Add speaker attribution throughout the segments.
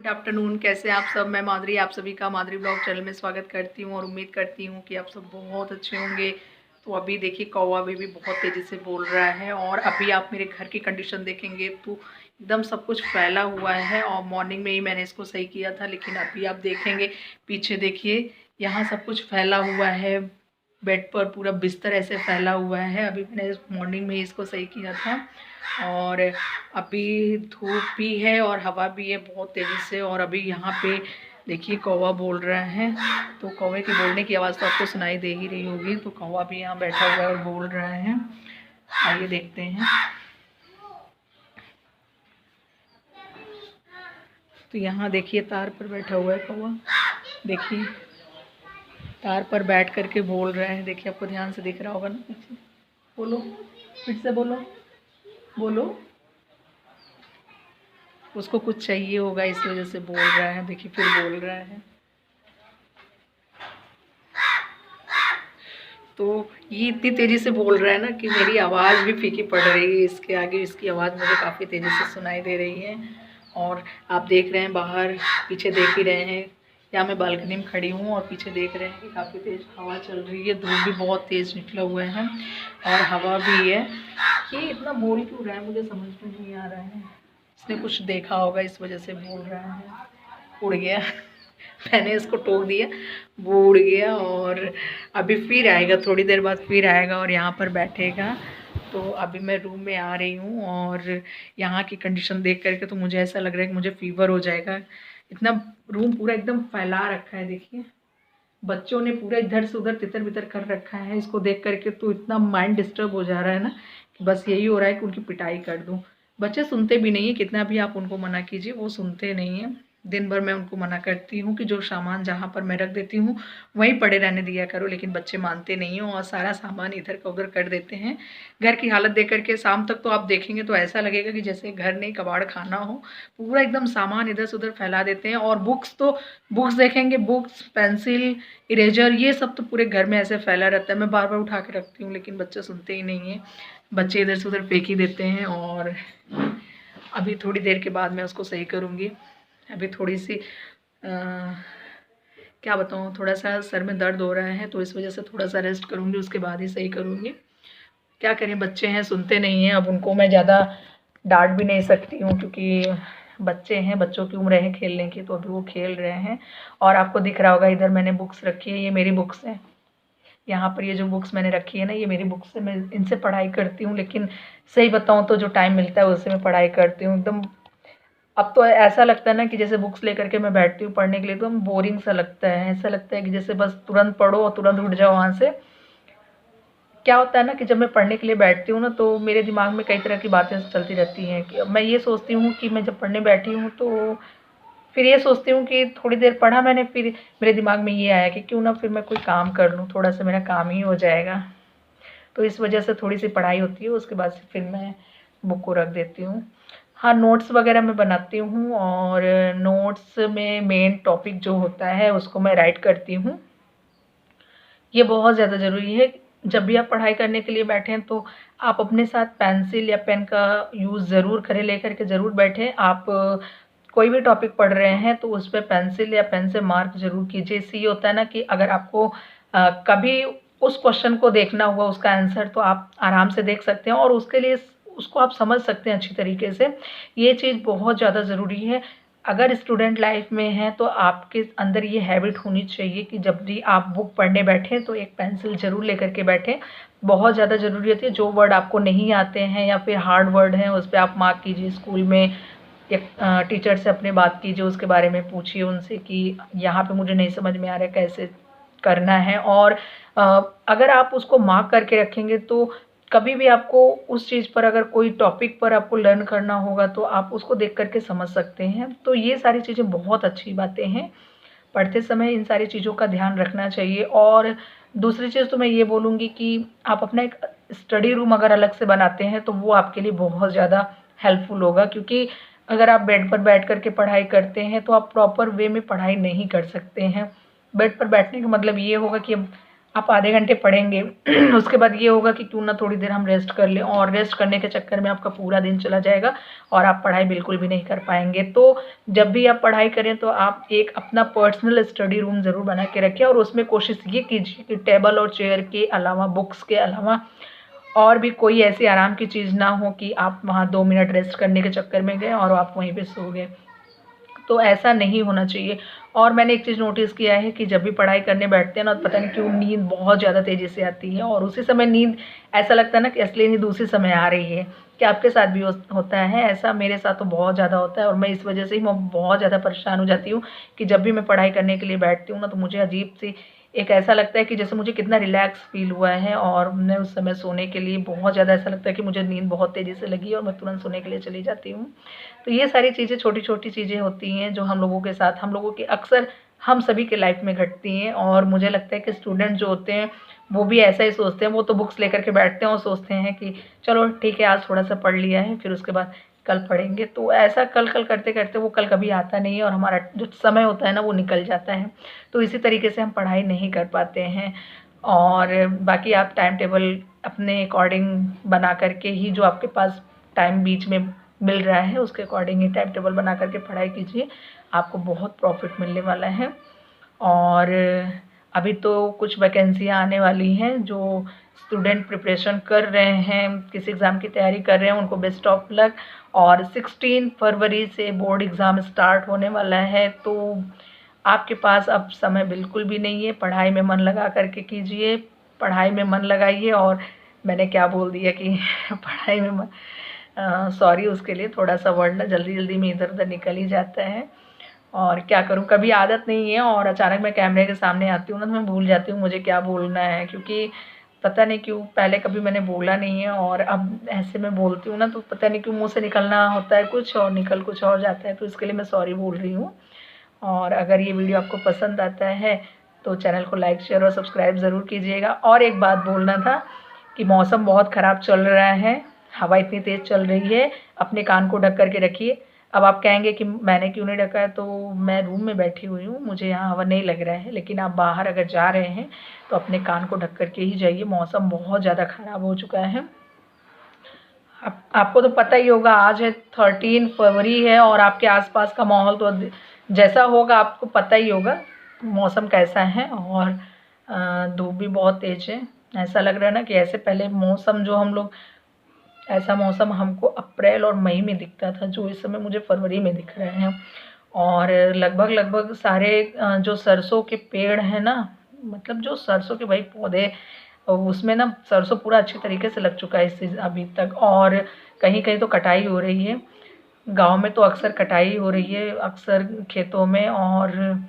Speaker 1: Good afternoon. कैसे आप सब? मैं माधुरी आप सभी का माधुरी ब्लॉग चैनल में स्वागत करती हूँ और उम्मीद करती हूँ कि आप सब बहुत अच्छे होंगे। तो अभी देखिए कौवा भी बहुत तेज़ी से बोल रहा है और अभी आप मेरे घर की कंडीशन देखेंगे तो एकदम सब कुछ फैला हुआ है। और मॉर्निंग में ही मैंने इसको सही किया था, लेकिन अभी आप देखेंगे पीछे देखिए यहाँ सब कुछ फैला हुआ है। बेड पर पूरा बिस्तर ऐसे फैला हुआ है। अभी मैंने मॉर्निंग में ही इसको सही किया था और अभी धूप भी है और हवा भी है बहुत तेज़ी से। और अभी यहाँ पे देखिए कौवा बोल रहा है, तो कौवे के बोलने की आवाज़ तो आपको सुनाई दे ही रही होगी। तो कौवा भी यहाँ बैठा हुआ है और बोल रहा है। आइए देखते हैं। तो यहाँ देखिए तार पर बैठा हुआ है कौवा, देखिए तार पर बैठ करके बोल रहा है। देखिए आपको ध्यान से दिख रहा होगा ना। बोलो, फिर से बोलो, बोलो। उसको कुछ चाहिए होगा इस वजह से बोल रहा है। देखिए फिर बोल रहा है। तो ये इतनी तेज़ी से बोल रहा है ना कि मेरी आवाज़ भी फीकी पड़ रही है इसके आगे। इसकी आवाज़ मुझे काफ़ी तेज़ी से सुनाई दे रही है। और आप देख रहे हैं बाहर, पीछे देख ही रहे हैं। यहाँ मैं बालकनी में खड़ी हूँ और पीछे देख रहे हैं कि काफ़ी तेज़ हवा चल रही है। धूप भी बहुत तेज़ निकला हुआ है और हवा भी है। ये इतना बोल क्यों रहा है मुझे समझ में नहीं आ रहा है। इसने कुछ देखा होगा इस वजह से बोल रहा है। उड़ गया मैंने इसको टोक दिया, वो उड़ गया और अभी फिर आएगा, थोड़ी देर बाद फिर आएगा और यहाँ पर बैठेगा। तो अभी मैं रूम में आ रही हूँ और यहाँ की कंडीशन देख करके तो मुझे ऐसा लग रहा है कि मुझे फीवर हो जाएगा। इतना रूम पूरा एकदम फैला रखा है। देखिए बच्चों ने पूरा इधर से उधर तितर बितर कर रखा है। इसको देख करके तो इतना माइंड डिस्टर्ब हो जा रहा है ना कि बस यही हो रहा है कि उनकी पिटाई कर दूँ। बच्चे सुनते भी नहीं है, कितना भी आप उनको मना कीजिए वो सुनते नहीं हैं। दिन भर मैं उनको मना करती हूँ कि जो सामान जहाँ पर मैं रख देती हूँ वहीं पड़े रहने दिया करो, लेकिन बच्चे मानते नहीं हैं और सारा सामान इधर का उधर कर देते हैं। घर की हालत देख करके शाम तक तो आप देखेंगे तो ऐसा लगेगा कि जैसे घर नहीं कबाड़ खाना हो। पूरा एकदम सामान इधर से उधर फैला देते हैं। और बुक्स देखेंगे, बुक्स, पेंसिल, इरेजर, ये सब तो पूरे घर में ऐसे फैला रहता है। मैं बार बार उठा के रखती हूँ लेकिन बच्चे सुनते ही नहीं हैं। बच्चे इधर से उधर फेंक ही देते हैं। और अभी थोड़ी देर के बाद मैं उसको सही करूँगी। अभी थोड़ी सी क्या बताऊँ, थोड़ा सा सर में दर्द हो रहा है तो इस वजह से थोड़ा सा रेस्ट करूँगी, उसके बाद ही सही करूँगी। क्या करें, बच्चे हैं सुनते नहीं हैं। अब उनको मैं ज़्यादा डांट भी नहीं सकती हूँ क्योंकि बच्चे हैं, बच्चों की उम्र है खेलने की, तो अभी वो खेल रहे हैं। और आपको दिख रहा होगा इधर मैंने बुक्स रखी है, ये मेरी बुक्स हैं। यहाँ पर ये जो बुक्स मैंने रखी है ना, ये मेरी बुक्स से मैं इनसे पढ़ाई करती हूँ। लेकिन सही बताऊँ तो जो टाइम मिलता है उससे मैं पढ़ाई करती हूँ एकदम। अब तो ऐसा लगता है ना कि जैसे बुक्स लेकर के मैं बैठती हूँ पढ़ने के लिए तो बोरिंग सा लगता है। ऐसा लगता है कि जैसे बस तुरंत पढ़ो और तुरंत उठ जाओ वहाँ से। क्या होता है ना कि जब मैं पढ़ने के लिए बैठती हूँ ना तो मेरे दिमाग में कई तरह की बातें चलती रहती हैं कि मैं ये सोचती हूँ कि मैं जब पढ़ने बैठी हूँ तो फिर ये सोचती हूँ कि थोड़ी देर पढ़ा मैंने, फिर मेरे दिमाग में ये आया कि क्यों ना फिर मैं कोई काम कर लूँ, थोड़ा सा मेरा काम ही हो जाएगा। तो इस वजह से थोड़ी सी पढ़ाई होती है, उसके बाद से फिर मैं बुक को रख देती हूँ। हाँ, नोट्स वगैरह मैं बनाती हूँ और नोट्स में मेन टॉपिक जो होता है उसको मैं राइट करती हूँ। ये बहुत ज़्यादा ज़रूरी है। जब भी आप पढ़ाई करने के लिए बैठें तो आप अपने साथ पेंसिल या पेन का यूज़ ज़रूर करें, लेकर के ज़रूर बैठें। आप कोई भी टॉपिक पढ़ रहे हैं तो उस पे पेंसिल या पेन से मार्क ज़रूर कीजिए। इससे ये होता है ना कि अगर आपको कभी उस क्वेश्चन को देखना हुआ उसका आंसर तो आप आराम से देख सकते हैं और उसके लिए उसको आप समझ सकते हैं अच्छी तरीके से। ये चीज़ बहुत ज़्यादा ज़रूरी है। अगर स्टूडेंट लाइफ में हैं तो आपके अंदर ये हैबिट होनी चाहिए कि जब भी आप बुक पढ़ने बैठें तो एक पेंसिल ज़रूर लेकर के बैठें। बहुत ज़्यादा ज़रूरी होती है। जो वर्ड आपको नहीं आते हैं या फिर हार्ड वर्ड हैं उस पे आप मार्क कीजिए। स्कूल में एक टीचर से अपने बात कीजिए, उसके बारे में पूछिए उनसे कि यहाँ पे मुझे नहीं समझ में आ रहा है कैसे करना है। और अगर आप उसको मार्क करके रखेंगे तो कभी भी आपको उस चीज़ पर अगर कोई टॉपिक पर आपको लर्न करना होगा तो आप उसको देख कर के समझ सकते हैं। तो ये सारी चीज़ें बहुत अच्छी बातें हैं। पढ़ते समय इन सारी चीज़ों का ध्यान रखना चाहिए। और दूसरी चीज़ तो मैं ये बोलूँगी कि आप अपना एक स्टडी रूम अगर अलग से बनाते हैं तो वो आपके लिए बहुत ज़्यादा हेल्पफुल होगा, क्योंकि अगर आप बेड पर बैठ कर के पढ़ाई करते हैं तो आप प्रॉपर वे में पढ़ाई नहीं कर सकते हैं। बेड पर बैठने का मतलब ये होगा कि आप आधे घंटे पढ़ेंगे उसके बाद ये होगा कि क्यों ना थोड़ी देर हम रेस्ट कर लें, और रेस्ट करने के चक्कर में आपका पूरा दिन चला जाएगा और आप पढ़ाई बिल्कुल भी नहीं कर पाएंगे। तो जब भी आप पढ़ाई करें तो आप एक अपना पर्सनल स्टडी रूम ज़रूर बना के रखें, और उसमें कोशिश ये कीजिए कि टेबल और चेयर के अलावा, बुक्स के अलावा और भी कोई ऐसी आराम की चीज़ ना हो कि आप वहाँ 2 मिनट रेस्ट करने के चक्कर में गए और आप वहीं पे सो गए। तो ऐसा नहीं होना चाहिए। और मैंने एक चीज़ नोटिस किया है कि जब भी पढ़ाई करने बैठते हैं ना, तो पता नहीं क्यों नींद बहुत ज़्यादा तेज़ी से आती है, और उसी समय नींद, ऐसा लगता है ना कि असली नींद उसी समय आ रही है। क्या आपके साथ भी होता है ऐसा? मेरे साथ तो बहुत ज़्यादा होता है, और मैं इस वजह से ही मैं बहुत ज़्यादा परेशान हो जाती हूँ कि जब भी मैं पढ़ाई करने के लिए बैठती हूँ ना, तो मुझे अजीब सी एक ऐसा लगता है कि जैसे मुझे कितना रिलैक्स फ़ील हुआ है, और मैं उस समय सोने के लिए बहुत ज़्यादा ऐसा लगता है कि मुझे नींद बहुत तेज़ी से लगी है और मैं तुरंत सोने के लिए चली जाती हूँ। तो ये सारी चीज़ें, छोटी-छोटी चीज़ें होती हैं जो हम लोगों के साथ, हम लोगों के अक्सर हम सभी के लाइफ में घटती हैं, और मुझे लगता है कि स्टूडेंट जो होते हैं वो भी ऐसा ही सोचते हैं। वो तो बुक्स लेकर के बैठते हैं और सोचते हैं कि चलो ठीक है, आज थोड़ा-सा पढ़ लिया है, फिर उसके बाद कल पढ़ेंगे। तो ऐसा कल-कल करते-करते वो कल कभी आता नहीं है, और हमारा जो समय होता है ना, वो निकल जाता है। तो इसी तरीके से हम पढ़ाई नहीं कर पाते हैं। और बाकी आप टाइम टेबल अपने अकॉर्डिंग बना कर के ही, जो आपके पास टाइम बीच में मिल रहा है उसके अकॉर्डिंग ही टाइम टेबल बना करके पढ़ाई कीजिए, आपको बहुत प्रॉफिट मिलने वाला है। और अभी तो कुछ वैकेंसियाँ आने वाली हैं, जो स्टूडेंट प्रिपरेशन कर रहे हैं, किसी एग्ज़ाम की तैयारी कर रहे हैं, उनको बेस्ट ऑफ लक। और 16 फरवरी से बोर्ड एग्ज़ाम स्टार्ट होने वाला है, तो आपके पास अब समय बिल्कुल भी नहीं है। पढ़ाई में मन लगा करके कीजिए, पढ़ाई में मन लगाइए। और मैंने क्या बोल दिया कि पढ़ाई में मन, सॉरी उसके लिए, थोड़ा-सा वर्ड ना जल्दी-जल्दी में इधर-उधर निकल ही जाता है, और क्या करूँ, कभी आदत नहीं है, और अचानक मैं कैमरे के सामने आती हूँ ना, तो मैं भूल जाती हूँ मुझे क्या बोलना है, क्योंकि पता नहीं क्यों पहले कभी मैंने बोला नहीं है, और अब ऐसे मैं बोलती हूँ ना, तो पता नहीं क्यों मुँह से निकलना होता है कुछ और निकल कुछ और जाता है, तो इसके लिए मैं सॉरी बोल रही हूँ। और अगर ये वीडियो आपको पसंद आता है तो चैनल को लाइक, शेयर और सब्सक्राइब ज़रूर कीजिएगा। और एक बात बोलना था कि मौसम बहुत ख़राब चल रहा है, हवा इतनी तेज़ चल रही है, अपने कान को ढक कर के रखिए। अब आप कहेंगे कि मैंने क्यों नहीं ढका है, तो मैं रूम में बैठी हुई हूँ, मुझे यहाँ हवा नहीं लग रहा है, लेकिन आप बाहर अगर जा रहे हैं तो अपने कान को ढक कर के ही जाइए, मौसम बहुत ज़्यादा ख़राब हो चुका है। आपको तो पता ही होगा, आज है 13 फरवरी है, और आपके आसपास का माहौल तो जैसा होगा आपको पता ही होगा मौसम कैसा है। और धूप भी बहुत तेज़ है, ऐसा लग रहा है ना कि ऐसे पहले मौसम जो हम लोग, ऐसा मौसम हमको अप्रैल और मई में दिखता था, जो इस समय मुझे फरवरी में दिख रहे हैं। और लगभग सारे जो सरसों के पेड़ हैं ना, मतलब जो सरसों के भाई पौधे, उसमें ना सरसों पूरा अच्छे तरीके से लग चुका है इस अभी तक, और कहीं-कहीं तो कटाई हो रही है। गाँव में तो अक्सर कटाई हो रही है, अक्सर खेतों में, और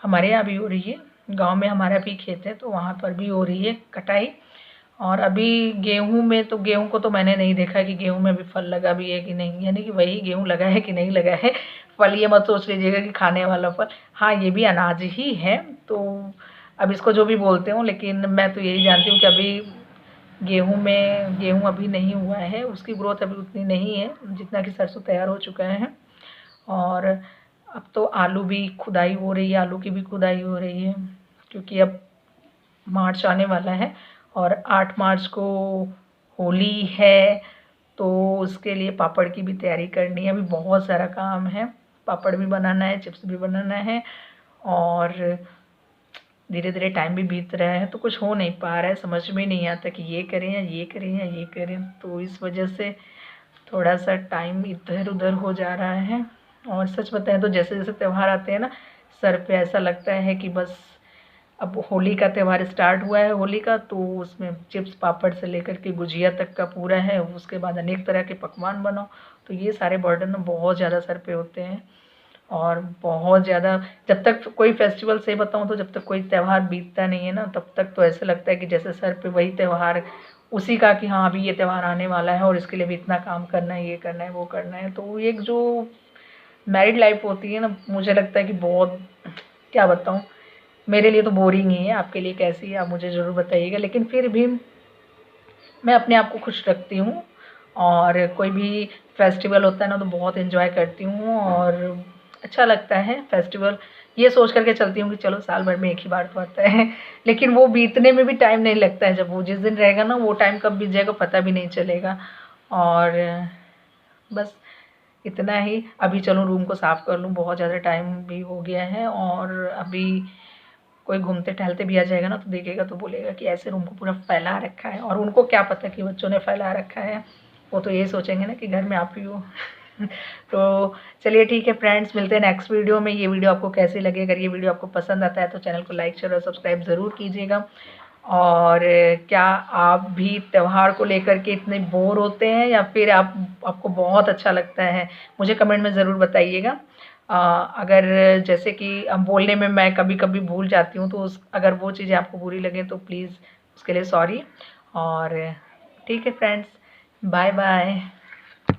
Speaker 1: हमारे यहाँ भी हो रही है। गाँव में हमारा भी खेत है, तो वहाँ पर भी हो रही है कटाई। और अभी गेहूँ में, तो गेहूँ को तो मैंने नहीं देखा कि गेहूँ में अभी फल लगा भी है कि नहीं, यानी कि वही गेहूँ लगा है कि नहीं लगा है। फल ये मत सोच लीजिएगा कि खाने वाला फल, हाँ ये भी अनाज ही है। तो अब इसको जो भी बोलते हो, लेकिन मैं तो यही जानती हूँ कि अभी गेहूँ अभी नहीं हुआ है, उसकी ग्रोथ अभी उतनी नहीं है जितना कि सरसों तैयार हो चुका है। और अब तो आलू भी खुदाई हो रही है, आलू की भी खुदाई हो रही है, क्योंकि अब मार्च आने वाला है, और 8 मार्च को होली है, तो उसके लिए पापड़ की भी तैयारी करनी है। अभी बहुत सारा काम है, पापड़ भी बनाना है, चिप्स भी बनाना है, और धीरे-धीरे टाइम भी बीत रहा है, तो कुछ हो नहीं पा रहा है, समझ में नहीं आता कि ये करें या ये करें या ये करें। तो इस वजह से थोड़ा-सा टाइम इधर-उधर हो जा रहा है। और सच बताएँ तो जैसे-जैसे त्योहार आते हैं ना, सर पे ऐसा लगता है कि बस अब होली का त्यौहार स्टार्ट हुआ है, होली का, तो उसमें चिप्स पापड़ से लेकर के गुजिया तक का पूरा है, उसके बाद अनेक तरह के पकवान बनाओ, तो ये सारे बर्डन ना बहुत ज़्यादा सर पे होते हैं। और बहुत ज़्यादा, जब तक कोई फेस्टिवल, सही बताऊँ तो जब तक कोई त्यौहार बीतता नहीं है ना, तब तक तो ऐसा लगता है कि जैसे सर पे वही त्यौहार उसी का, कि हाँ अभी ये त्यौहार आने वाला है और इसके लिए भी इतना काम करना है, ये करना है, वो करना है। तो एक जो मैरिड लाइफ होती है ना, मुझे लगता है कि बहुत, क्या बताऊँ, मेरे लिए तो बोरिंग ही है। आपके लिए कैसी है आप मुझे ज़रूर बताइएगा, लेकिन फिर भी मैं अपने आप को खुश रखती हूँ, और कोई भी फेस्टिवल होता है ना तो बहुत एंजॉय करती हूँ। और अच्छा लगता है फेस्टिवल। ये सोच करके चलती हूँ कि चलो साल भर में एक ही बार तो आता है लेकिन वो बीतने में भी टाइम नहीं लगता है। जब वो जिस दिन रहेगा ना, वो टाइम कब बीत जाएगा पता भी नहीं चलेगा। और बस इतना ही। अभी चलो रूम को साफ़ कर लूँ, बहुत ज़्यादा टाइम भी हो गया है। और अभी कोई घूमते टहलते भी आ जाएगा ना, तो देखेगा तो बोलेगा कि ऐसे रूम को पूरा फैला रखा है। और उनको क्या पता कि बच्चों ने फैला रखा है, वो तो ये सोचेंगे ना कि घर में आप ही हो। तो चलिए ठीक है फ्रेंड्स, मिलते हैं नेक्स्ट वीडियो में। ये वीडियो आपको कैसी लगी? अगर ये वीडियो आपको पसंद आता है तो चैनल को लाइक शेयर और सब्सक्राइब ज़रूर कीजिएगा। और क्या आप भी त्योहार को लेकर के इतने बोर होते हैं, या फिर आपको बहुत अच्छा लगता है? मुझे कमेंट में ज़रूर बताइएगा। अगर जैसे कि बोलने में मैं कभी-कभी भूल जाती हूँ, तो अगर वो चीज़ें आपको बुरी लगें तो प्लीज़ उसके लिए सॉरी। और ठीक है फ्रेंड्स, बाय बाय।